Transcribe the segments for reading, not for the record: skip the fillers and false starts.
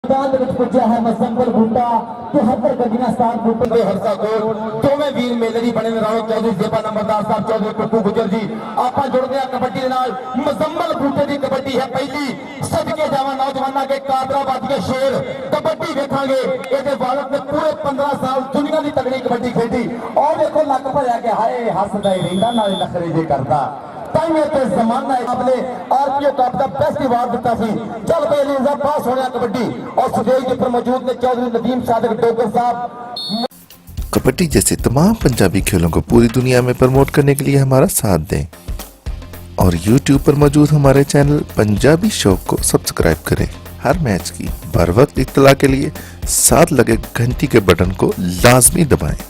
पुजा है मसंबल बूटा 73 गड्डियां 7 बूटे के हरसा कोट दोवें वीर मेले दी बने राणो चौधरी जेबा नंबरदार साहब चौधरी कुक्कू गुजर जी आपा जुड़दे आ कबड्डी दे नाल मसंबल बूटे दी कबड्डी है पहली सदके जावा नौजवानां के कादराबाद के शेर कबड्डी देखांगे इहदे वालद ने पूरे 15 साल दुनिया दी तगड़ी कबड्डी खेडी और देखो लक भरिया के हाय हसदा ही रहिंदा नाले नखरे जे करदा जमाना आपने आरपीओ कप का बेस्ट अवार्ड दिता सी चल पे अली पास होने कबड्डी और स्टेज के ऊपर मौजूद ने चौधरी नदीम सादिक डोगर साहब। कबड्डी जैसे तमाम पंजाबी खेलों को पूरी दुनिया में प्रमोट करने के लिए हमारा साथ दें और YouTube पर मौजूद हमारे चैनल पंजाबी शौक को सब्सक्राइब करें। हर मैच की बर वक्त इत्तला के लिए साथ लगे घंटी के बटन को लाजमी दबाएं।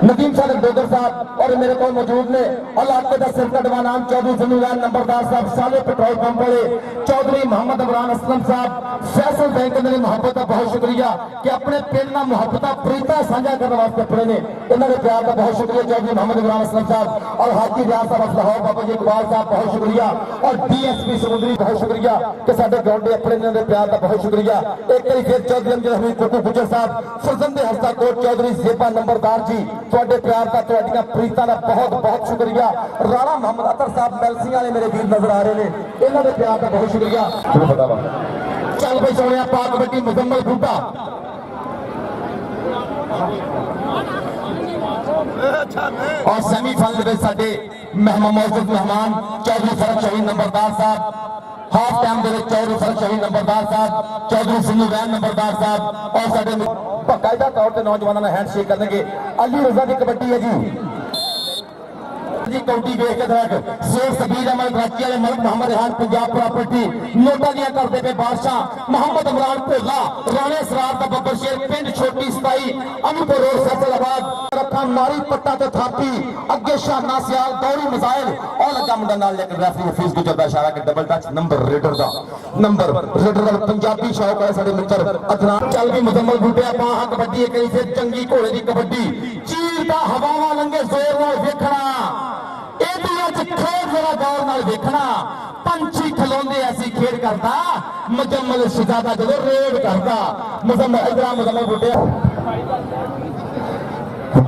नदीम सादिक डोगर साहब और मेरे को मौजूद ने अल्लाह का सिरकटवा नाम चौधरी जमीलान नंबरदार साहब साले पेट्रोल पंप वाले चौधरी मोहम्मद इमरान असलम साहब फैसल बैंक ने मोहब्बत का बहुत शुक्रिया कि अपने पिंड ना मोहब्बत प्रीता साझा करने वास्ते पड़े ने इन्होंने प्यार का बहुत शुक्रिया चौधरी मोहम्मद इमरान असलम साहब और हाजी रियाज साहब लाहौर बाबा जी इकबाल साहब बहुत शुक्रिया और DSP समुद्री बहुत शुक्रिया कि साडे गौंडे अपने इन्होंने प्यार का बहुत शुक्रिया। एक बार फिर चौधरी अमजद हमीद कुक्कू गुजर साहब फरजंदे हस्ता कोट चौधरी जेबा नंबरदार जी ਤੁਹਾਡੇ प्यार का ਤੁਹਾਡੀਆਂ ਪ੍ਰੀਤਾਂ ਦਾ बहुत बहुत शुक्रिया। राणा मोहम्मद अतर साहब मैलसी वाले मेरे वीर नजर आ रहे हैं इन्होंने प्यार का बहुत शुक्रिया। चल भाई सोने पा कबड्डी मुजम्मल बूटा और सेमीफाइनल में साडे मौजूद मेहमान चौधरी फरक शहीद नंबरदार साहब हाफ टाइम के चौधरी फरक शहीद नंबरदार साहब चौधरी सिंधु वैन नंबरदार साहब और साडे बाकायदा तौर पर नौजवानों ने हैंडशेक करेंगे। अली रजा की कबड्डी है जी कौटी वेख के दरक शेख सबीर अहमद कराची वाले मलिक मोहम्मद रेहान पंजाब प्रॉपर्टी नोटा दिया करते पे बादशाह मोहम्मद इमरान भोला राणे सरार का बब्बर शेर पिंड छोटी सताई अमीपुर रोड फैसलाबाद रखा नारी पट्टा तो थापी अगे शाना सियाल दौड़ी मिसाइल और लगा मुंडा नाल लेकर रेफरी हफीज गुजर दा इशारा के डबल टच नंबर रेडर दा पंजाबी शौक है साडे मित्र अदनान चल भी मुजम्मल बूटे आपा हां कबड्डी कई फिर चंगी घोड़े दी कबड्डी चीर दा हवावां लंगे जोर नाल देखना खेड जरा गौर नाल देखना पंछी खलोंदे ऐसी खेड करता मुजम्मल शहजादा जो रेड करता मुजम्मल इधर मुजम्मल बूटे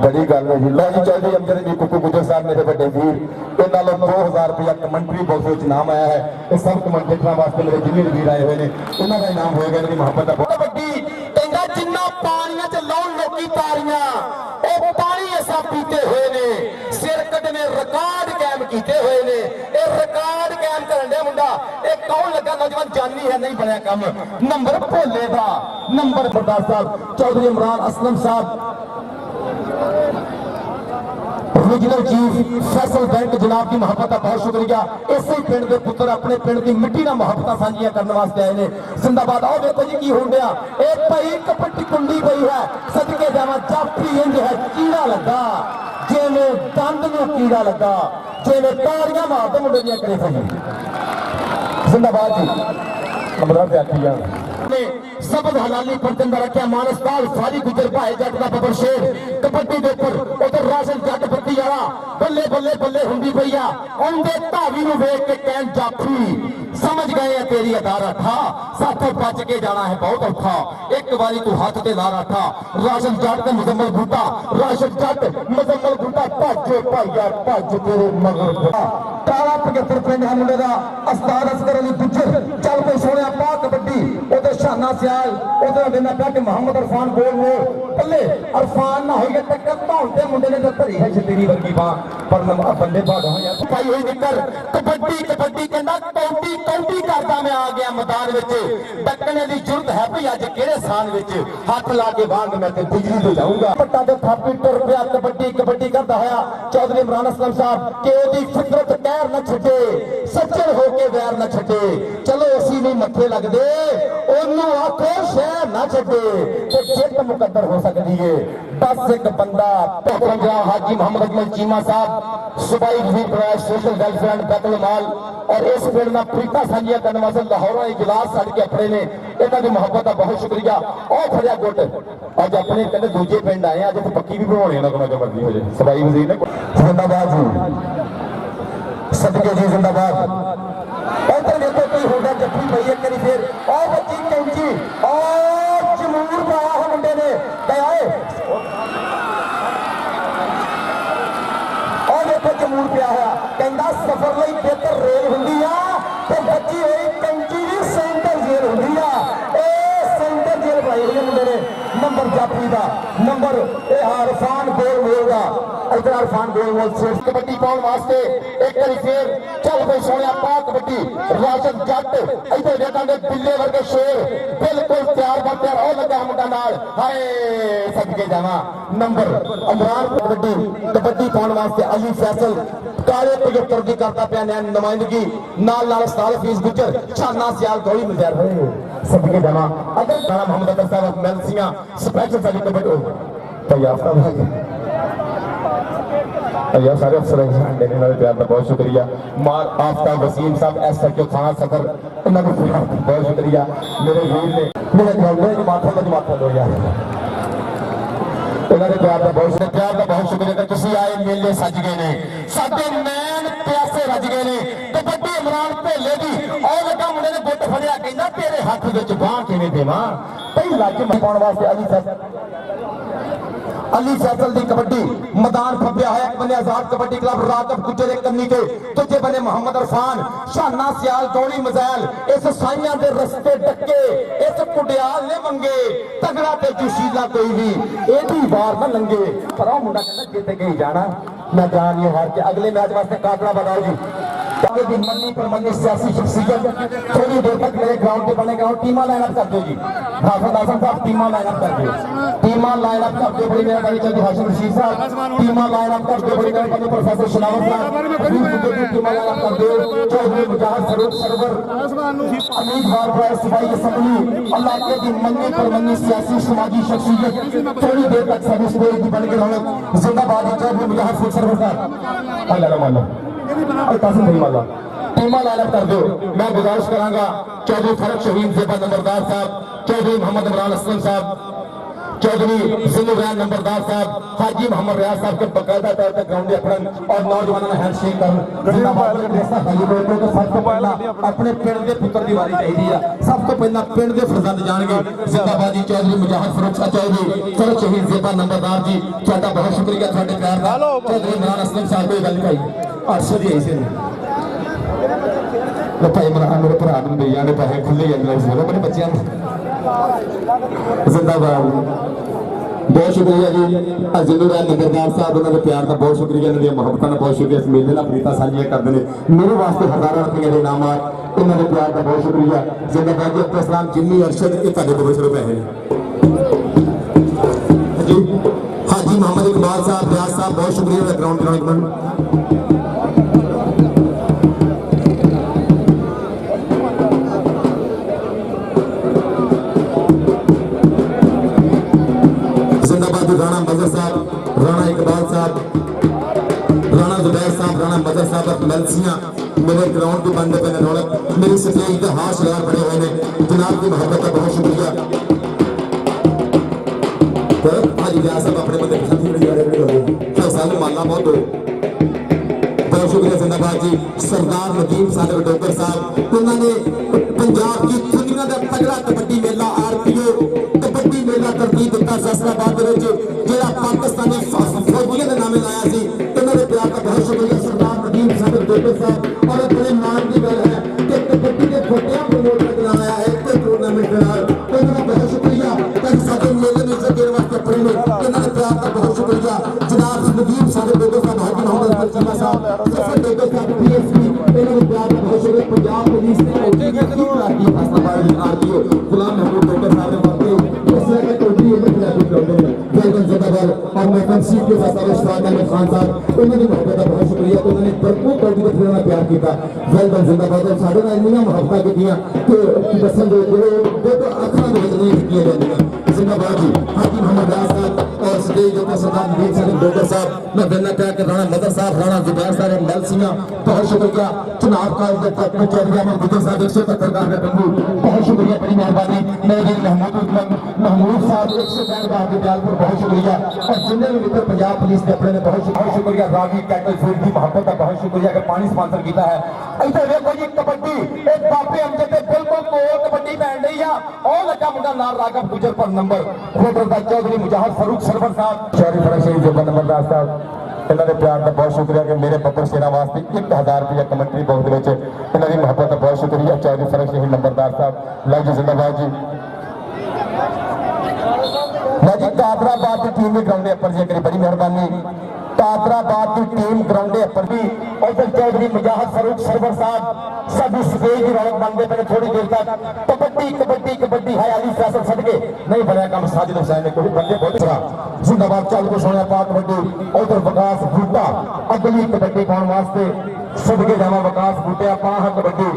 बड़ी गल है जी। लो जी चौधरी अमजद जी कुक्कू गुजर साहब मेरे बड़े वीर इन्हों 2000 रुपया कमेंट्री बॉक्स में इनाम आया है इस सब कमेंट देखने वास्ते मेरे जिन्हें वीर आए हुए हैं उन्हों का इनाम होएगा इनकी मोहब्बत का बहुत बड़ी कहता जिन्ना पानियां च लाउन लोकी तारियां ओ पानी ऐसा पीते हुए ने सिर कटने रिकॉर्ड कायम कीते हुए ने ए रिकॉर्ड कायम करन दे मुंडा ए कौन लगा नौजवान जानी है नहीं बनया काम नंबर भोले दा नंबर बरदार साहब चौधरी इमरान असलम साहब रीजनल चीफ फैसल बैंक जनाब की मोहब्बत का बहुत शुक्रिया। इसे पिंड के पुत्र अपने पिंड की मिट्टी ना मोहब्बत साझियां करने वास्ते आए ने जिंदाबाद। आओ देखो जी की होण दिया एक भाई कपट्टी कुंडी पई है सदके जावा जाफी इंज है कीड़ा लगा जिवें दंद नूं कीड़ा लगा जिवें तारियां मारदे मुंडे दियां करे सही जिंदाबाद जी कमरा ते आखी जान सबद हलाली पर जिंदा रखा मानसपाल सारी गुजर भाई जट का बबर शेर कबड्डी के ऊपर उधर राशन जट बत्ती वाला बल्ले बल्ले बल्ले हुंदी पई आ ओंदे धावी नूं वेख के कहन जाफी समझ गए तेरी अदारा था साथों बच के जाना है बहुत औखा एक बारी तू हाथ ते ला रहा था राशन जट ते मुजम्मल बूटा राशन जट मुजम्मल बूटा भाजो भाईया भज तेरे मगर तारा 75 पिंड है मुंडे दा अस्ताद असगर अली गुजर चल पे सोने पा कबड्डी उधर शाना सियाल उधर देना पा के मोहम्मद अरफान गोल मोड़ पल्ले अरफान ना होई टक्कर धौलते मुंडे ने तो धरी है तेरी वर्गी बात पर बंदे भागा हो यार पाई हुई निकल कबड्डी कबड्डी कहना कौंटी कौंटी करदा मैं आ गया मैदान विच डकने दी जरूरत है भई अज किहड़े स्थान विच हाथ ला के वांग मैं ते बिजली तो जाऊंगा पट्टा ते थापी टुर पिया कबड्डी कबड्डी करदा होया चौधरी इमरान असलम साहब के ओदी फितरत कैर न छड्डे सच्चर होके वैर न छड्डे चलो असी नहीं मथे लगदे ओनू आखो शहर न छड्डे ते जित मुकद्दर हो सकदी है बस एक बंदा पंजा हाजी मोहम्मद अजमल चीमा साहब सुबाई वजीर प्राइज सोशल वेलफेयर बैतुल माल और इस पिंड में प्रीता साझियां करने वास्ते लाहौर इजलास छड़ के अपने ने इन्हों की मोहब्बत का बहुत शुक्रिया। और खड़िया गुट अज अपने कहते दूजे पिंड आए अज पक्की भी बनवानी उन्होंने जो मर्जी हो जाए सबाई वजीर ने जिंदाबाद जी सदके जी जिंदाबाद। इधर देखो कोई होगा जफ्फी पई है करी फिर और बच्ची कैंची और कहता सफर ਲਈ ਬਿਹਤਰ ਰੇਲ ਹੁੰਦੀ ਆ ਤੇ ਬੱਚੀ ਹੋਈ ਕੰਚੀ ਦੀ ਸੈਂਟਰ ਜੇਲ੍ਹ ਹੁੰਦੀ ਆ। ਇਹ ਸੈਂਟਰ ਜੇਲ੍ਹ ਭਾਈ ਹੋਏ ਮੁੰਡੇ ਨੇ नंबर जाफरी का नंबर इरफान गोल मोल का इधर इरफान गोल मोल से कबड्डी पाउन वास्ते एक बार फिर चल पे सोने पा कबड्डी राशन जट इधर देखा बिल्ले वर्गे शेर बिल्कुल तैयार बर तैयार हो लगा मुंडा नाल हाय सदके जावा नंबर इमरान कबड्डी पाउन वास्ते अली फैसल काले 75 की करता पिया नुमाइंदगी नाल नाल उस्ताद फीस गुजर छाना सियाल थोड़ी मजार होए सदके जावा अगर गाना मोहम्मद अतर साहब मेलसियां स्पेशल साडी कबड्डी भैया भैया सारे अफसर देने वाले प्यार का बहुत शुक्रिया मार आफ्ताब वसीम साहब SHO थाना सदर इन्होंने बहुत शुक्रिया मेरे वीर ने मेरे गौरव माथा दो यार इन्होंने प्यार का बहुत शुक्रिया कि तुसी आए मेले सज गए ने साडे नैन प्यासे रज गए ने कबड्डी इमरान भेले दी और लगा मुंडे ने गुੱਟ फड़िया कहंदा तेरे हथ विच बांह किवें देवां पहला च पाउण वास्ते अली फैसल दी कबड्डी मैदान फब्या है एक बने आजाद कबड्डी क्लब रागब गुजर एक कन्नी के दूजे बने मोहम्मद इरफान शाना सियाल दौड़ी मजैल इस साइयां दे रस्ते डके इस कुडियाल ने मंगे तगड़ा ते जोशीला कोई भी एडी वार ना लंगे पर ओ मुंडा कहंदा जिते कहीं जाना मैं जान नहीं हार के अगले मैच वास्ते काकड़ा बनाओ जी की मन्नी पर मन्नी सियासी शख्सियत थोड़ी देर तक मेरे ग्राउंड पे बनेगा और टीमा लाइन अप कर दो जी हाफिज हासन साहब टीमा लाइन अप कर दो टीमा लाइन अप कर दो बड़ी मेहरबानी चलती हाशिम रशीद साहब टीमा लाइन अप कर दो बड़ी मेहरबानी प्रोफेसर शनावत साहब टीमा लाइन अप कर दो चौधरी मुजाहिद फरूक सरवर अमीर बार सिपाही असम्बली अल्लाह के दी मन्नी पर मन्नी सियासी समाजी शख्सियत थोड़ी देर तक सभी स्टेज की बन के रौनक जिंदाबाद चौधरी मुजाहिद फरूक सरवर साहब अल्लाह मानो टीमा लाइनअप कर दो मैं गुजारिश करांगा चौधरी फरक शहीन ज़ेबा नंबरदार साहब चौधरी मोहम्मद इमरान असलम साहब चौधरी जिन्नूरैन नंबरदार साहब हाजी मोहम्मद रियाज साहब के बकायदा तौर पर ग्राउंड में अपना और नौजवानों ने हैंडशेक कर जिंदाबाद ड्रेसा खाली कोई तो सब तो पहला अपने पिंड के पुत्र की वारी चाहिए सब तो पहला पिंड के फरजंद जाएंगे जिंदाबाद जी चौधरी मुजाहिद फरूक चौधरी फरक शहीन ज़ेबा नंबरदार जी ਤੁਹਾਡਾ बहुत शुक्रिया ਤੁਹਾਡੇ प्यार ਦਾ चौधरी इमरान असलम साहब कोई गल कही 800 ਦੀ ऐसे तो भाई इमरान मेरे भरा ने मिल जाने पैसे खुले जाते इस वेले मेरे बच्चों जिंदाबाद बहुत शुक्रिया जी जिन्नूरैन नंबरदार साहब उन्होंने प्यार का बहुत शुक्रिया उन्होंने मोहब्बत का बहुत शुक्रिया इस मेले का प्रीता साझियां करते हैं मेरे वास्ते हजारों रुपये के इनाम उन्होंने प्यार का बहुत शुक्रिया जिंदाबाद जी अपने इस्लाम जिन्नी अरशद ये तुहाडे बहुत सारे पैसे जी हाजी मोहम्मद इकबाल साहब ब्यास साहब बहुत शुक्रिया ग्राउंड ग्राउंड राणा मजर साहब राणा इकबाल साहब राणा जुबैर साहब राणा मजर साहब मेलसियां मेरे ग्राउंड के बंद पे रौनक मेरी स्टेज के हाथ शरार बड़े हुए हैं जनाब की मोहब्बत का बहुत शुक्रिया हाजी ब्यास साहब अपने बंदे फैसल माला बहुत बहुत शुक्रिया जिंदाबाद जी सरदार नदीम साहब डोगर साहब उन्होंने पंजाब की दुनिया का तगड़ा कबड्डी मेला RPO कबड्डी मेला तरतीब दिता फैसलाबाद ਜਿਹੜਾ पाकिस्तानी फौजियों के नामे लाया सी उन्होंने प्यार का बहुत शुक्रिया सरदार नदीम साहब डोगर साहब और बड़े मान की गल है कि कबड्डी के छोटिया प्रमोटर कराया है कोई टूर्नामेंट उन्होंने बहुत शुक्रिया सारे मेले में इज्जत देने वास्ते अपने उन्होंने प्यार का बहुत शुक्रिया जनाब नदीम साहब डोगर साहब हाजी मोहम्मद चीमा साहब सफर डोगर साहब PSP इन्होंने प्यार का बहुत शुक्रिया पंजाब पुलिस ने फैसलाबाद RPO गुलाम महमूद डोगर साहब ने और मैं कंसीट के फैसला इशफाक अहमद खान साहब उन्होंने मोहब्बत का बहुत शुक्रिया उन्होंने भरपूर कबड्डी का खिलाना प्यार किया वेल डन जिंदाबाद साढ़े नाल इन्नियां मोहब्बत कीतियां कि दसन दे दो अखरां दे विच नहीं कीतियां जांदियां जिंदाबाद जी हाजी मोहम्मद रियाज साहब और स्टेज के सरदार नदीम साहब डोगर साहब मैं कहना चाह के राणा मदर साहब राणा जुबैर साहब मेल सिंह बहुत शुक्रिया चुनाव काल के तक में चौधरी अहमद गुजर साहब 170 का बंधु बहुत शुक्रिया बड़ी मेहरबानी मेरे महमूद साहब 165 का दियालपुर बहुत शुक्रिया और जिन्हें भी मित्र पंजाब पुलिस ने अपने बहुत शुक्रिया रावी कैटल फूड की मोहब्बत का बहुत शुक्रिया कि पानी स्पॉन्सर किया है इधर देखो जी कबड्डी एक बापे अमजद के बिल्कुल कोल कबड्डी पैन रही है और लगा मुंडा नाल राघव गुजर पर नंबर होटल का चौधरी मुजाहिद फरूक सरवर साहब चौधरी फरक शहीन ज़ेबा नंबरदार साहब इन्होंने प्यार का बहुत शुक्रिया कि मेरे बब्बर शेरा वास्ते 1000 रुपया कमेंट्री बॉक्स इन्होंने मुहब्बत का बहुत शुक्रिया। चौधरी फरक शहीद नंबरदार साहब लव जी जिंदाबाद जी। मैं जी कादराबाद की टीम भी ग्राउंड अपर जी करी बड़ी मेहरबानी। कादराबाद की टीम ग्राउंड अपर भी उधर चौधरी मुजाहिद फरूक सरवर साहब सभी स्टेज की रौनक बनते पे थोड़ी देर तक कबड्डी कबड्डी कबड्डी है अली फैसल सदके नहीं बनया काम साजिद हुसैन ने कोई बंदे बहुत अच्छा जिंदाबाद चल को सोने पा कबड्डी उधर विकास बूटा अगली कबड्डी पाने वास्ते सदके जावा विकास बूटे पा कबड्डी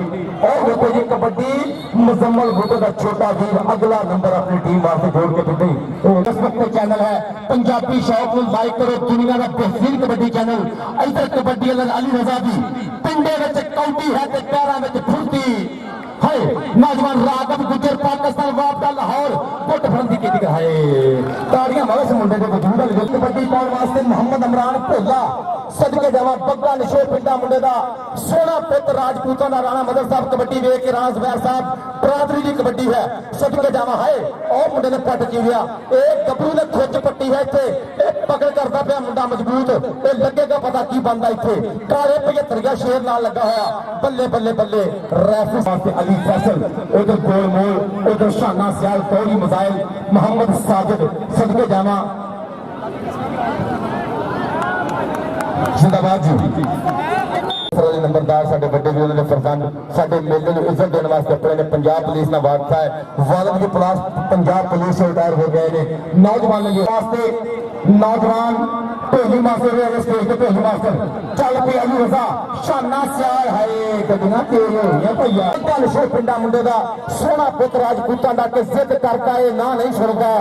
और देखो जी कबड्डी मुजम्मल बूटे का छोटा वीर अगला नंबर अपनी टीम वास्ते जोड़ के पिटे इस वक्त चैनल है पंजाबी शौक में लाइक करो दुनिया का बेहतरीन कबड्डी चैनल इधर कबड्डी अली रजा दी पिंडे में कौटी है ते पैरों में फुर्ती है नौजवान राघव गुजर पाकिस्तान वापस लाहौर गुट फरंदी की है ताड़ियां मारो इस मुंडे के वजूद वाले कबड्डी पाने वास्ते मोहम्मद इमरान भोला सदके जावा बग्गा नशो पिंडा मुंडे दा सोना पुत्र राजपूतां दा राणा मदर साहब कबड्डी वेख के राज वैर साहब बरादरी की कबड्डी है सदके जावा है और मुंडे ने पट की गया एक गबरू ने खुच पट्टी है इत्थे एक पकड़ करदा पिया मुंडा मजबूत ए लगेगा पता की बनदा इत्थे काले 75 शेर नाल लगा होया बल्ले बल्ले बल्ले रेफरी वास्ते अली फैसल उधर गोल मोल उधर शाना सियाल तौरी मजाइल मोहम्मद साजिद सदके जावा जिंदाबाद जी। नंबरदार साडे बड़े वीर ने फरजंद साडे मेले में इज्जत देने वास्ते अपने ने पंजाब पुलिस ना वाकफा है वालद की पुलिस पंजाब पुलिस से रिटायर हो गए ने नौजवानों के वास्ते नौजवान ढोली मास्टर रहे स्टेज पे ढोली मास्टर चल पे अली रजा शाना सियाल है गड्डियां तेज हो गई भैया कल शो पिंडा मुंडे दा सोना पुत्र राजपूतां दा के जिद करता है ना नहीं सुनदा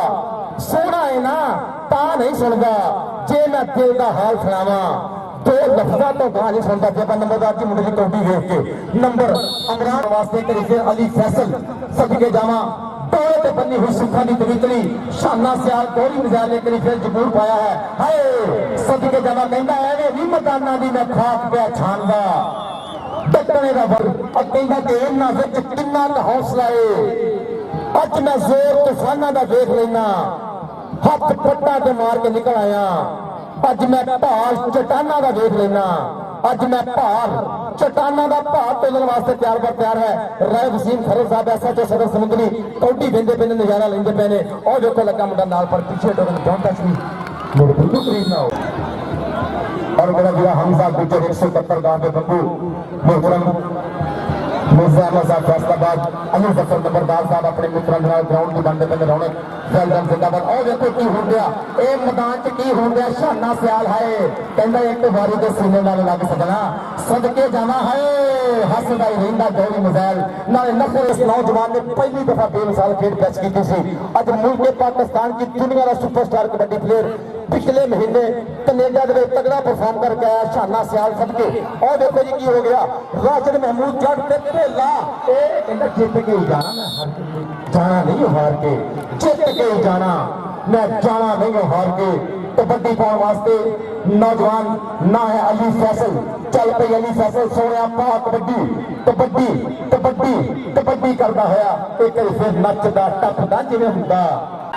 सोना है ना ता नहीं सुनदा जे मैं दिल दा हाल सुनावा दो लफ्जा तो गा नहीं सुनता जब नंबरदार की मुंडे की कौटी देख के नंबर अमरान वास्ते करीजे अली फैसल सदके जावा टोए ते बनी हुई सुखा दी तवीतली शाना सियाल तौरी मजाले करी फिर जबूर पाया है हाय सदके जावा कहंदा है वी मकाना दी मैं खाक पे छानदा डटने दा वर्ग और कहंदा कि इन्हां विच किन्ना क हौसला है अज मैं जोर तूफाना दा देख लेना हाथ पट्टा ते मार के निकल आया अज मैं भार चट्टाना का देख लेना अज मैं भार चट्टाना का भार तोलने वास्ते तैयार पर तैयार है राय वसीम खरे साहब ऐसा जो सदर समुद्री कौटी देंदे पे नजारा लेंदे पे ने और देखो लगा मुंडा नाल पर पीछे डोर डोंट टच मी मेरे बिल्कुल करीब ना हो और बड़ा वीरा हमजा गुजर 171 गांव पे बंबू मोहतरम मिर्जा अहमद साहब फैसलाबाद अली जफर नंबरदार साहब अपने मित्रों के ग्राउंड की बनते पे रौनक फैलदन जिंदाबाद और देखो की हो गया ए मैदान च की हो गया शाना सियाल है कहंदा एक बारी के सीने नाल लग सकना सदके जाना है हसदा ही रहिंदा दौरी मजाइल नाले नफर इस नौजवान ने पहली दफा बेमिसाल खेल पेश की थी अज मुल्क पाकिस्तान की दुनिया का सुपरस्टार कबड्डी प्लेयर पिछले महीने कनेडा के तगड़ा परफॉर्म करके आया शाना सियाल सदके और देखो जी की हो गया राशिद महमूद जट ते ढेला ए कहंदा जित के ही जाना मैं जाना नहीं हार के जित के ही जाना मैं जाना नहीं हार के कबड्डी पाने वास्ते नौजवान ना है अली फैसल चल पे अली फैसल सोने पा कबड्डी कबड्डी कबड्डी कबड्डी करता होया एक फिर नचदा टपदा जिवें हुंदा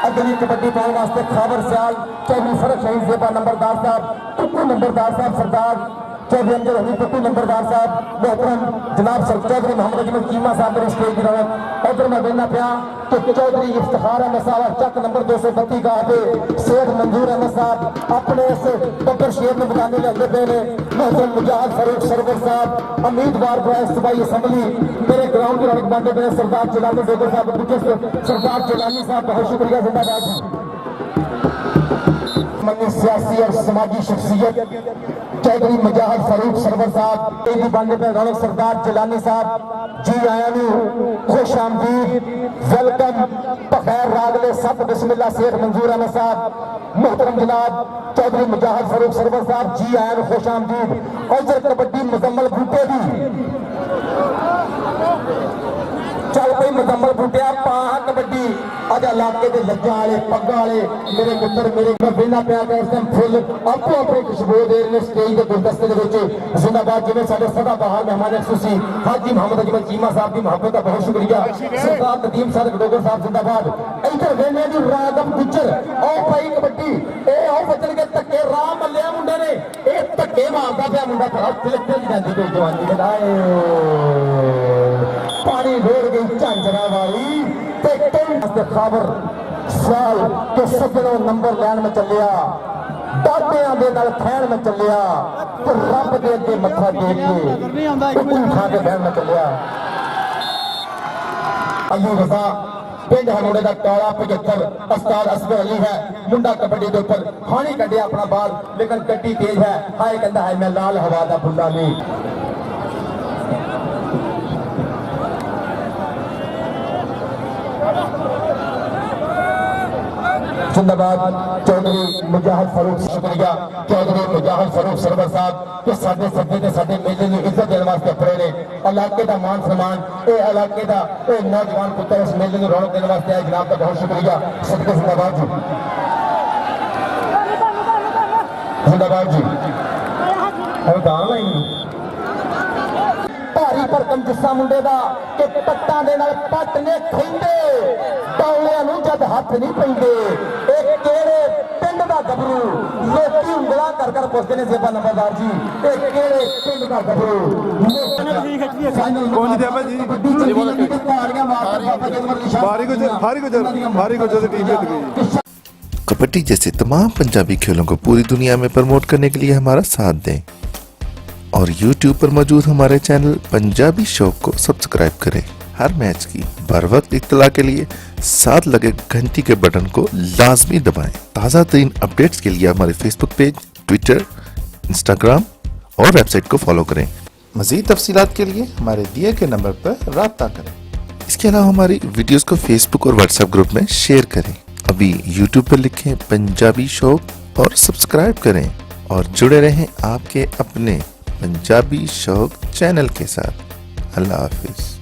अगली कबड्डी पाने वास्ते खाबर सियाल चौधरी फरक शहीद जेबा नंबरदार साहब टुक्कू नंबरदार साहब सरदार चौधरी अंजर हनी टुक्कू नंबरदार साहब मोहतरम जनाब सर चौधरी मोहम्मद अजमल कीमा साहब मेरे स्टेज की रौनक उधर मैं कहना पाया कि चौधरी इफ्तिखार अहमद साहब चक नंबर 232 का पे शेख मंजूर अहमद साहब अपने इस बब्बर शेर में बताने लगे पे ने मोहतरम मुजाहिद फरूक सरवर साहब उम्मीदवार बॉयज सूबाई असम्बली मेरे ग्राउंड की रौनक बांधे पे सरदार जिलानी बेगर साहब सरदार जिलानी साहब बहुत शुक्रिया जिंदाबाद मनी सियासी और समाजी शख्सियत चौधरी मुजाहिद फरूक सरवर साहब तेजी बांधे पे रौनक सरदार जिलानी साहब जी आया खुश आमदीद वेलकम बखैर रागले सब बिस्मिल्लाह शेख मंजूर अहमद साहब मोहतरम जनाब चौधरी मुजाहिद फरूक सरवर साहब जी आया खुश आमदीद और कबड्डी मुजम्मल बूटे भी चल भाई मुकम्मल बूटिया पां कबड्डी अज इलाके के लज्जा वाले पग्गा वाले मेरे मित्र मेरे बेना पिया इस टाइम फुल आपको अपनी खुशबू दे रहे हैं स्टेज के गुलदस्ते के जिंदाबाद जिवें साडे सदा बहार मेहमान अफसूसी हाजी मोहम्मद अजमल चीमा साहब की मोहब्बत का बहुत शुक्रिया सरदार नदीम साहब गडोगर साहब जिंदाबाद इधर वेने दी रागम गुज्जर ओ भाई कबड्डी ए आओ बचन के धक्के राह मल्लिया मुंडे ने ए धक्के मारदा पिया मुंडा खड़ा तिलक जांदी कोई जवानी बनाए पानी भेड़ गई झांझरा वाली ते कई खबर साल के सजनों नंबर लैन में चलिया दादियां दे नाल खैण में चलिया ते रब दे अगे मत्था टेक के कुकू खा के बहन में चलिया अयू रजा पिंड हनोड़े का काला 75 उस्ताद असगर अली है मुंडा कबड्डी के ऊपर हानी कढ़िया अपना बाल लेकिन गड्डी तेज है हाय कहता है मैं लाल हवा दा बुंदा नहीं जिंदाबाद चौधरी मुजाहिद फारूक शुक्रिया चौधरी मुजाहिद फारूक सरवर साहब के साडे सदे ते साडे मेले की इज्जत देने वास्ते अपने ने इलाके का मान सम्मान ए इलाके का ए नौजवान पुत्र इस मेले की रौनक देने वास्ते आए जनाब का बहुत शुक्रिया सदके जिंदाबाद जी जिंदाबाद जी हम गाँव लाइन भारी भरकम जिस्सा मुंडे दा कि पट्टां दे नाल पट ने खैंदे टौलियां नूं जद हथ नहीं पैंदे ए किहड़े पिंड दा गबरू लोकी उंगलां कर कर पुछदे ने सेबा नंबरदार जी ए किहड़े पिंड दा गबरू कौन दे भाई जी भारी गुजर टीम जीत गई। कबड्डी जैसे तमाम पंजाबी खेलों को पूरी दुनिया में प्रमोट करने के लिए हमारा साथ दें और YouTube पर मौजूद हमारे चैनल पंजाबी शौक को सब्सक्राइब करें। हर मैच की बर वक्त इत्तला के लिए साथ लगे घंटी के बटन को लाजमी दबाएं। ताज़ा तरीन अपडेट्स के लिए हमारे फेसबुक पेज, ट्विटर, इंस्टाग्राम और वेबसाइट को फॉलो करें। मज़ीद तफसीलात के लिए हमारे दिए गए नंबर पर राब्ता करें। इसके अलावा हमारी वीडियोस को फेसबुक और व्हाट्सएप ग्रुप में शेयर करें। अभी YouTube पर लिखें पंजाबी शौक और सब्सक्राइब करें और जुड़े रहें आपके अपने पंजाबी शौक चैनल के साथ। अल्लाह हाफिज।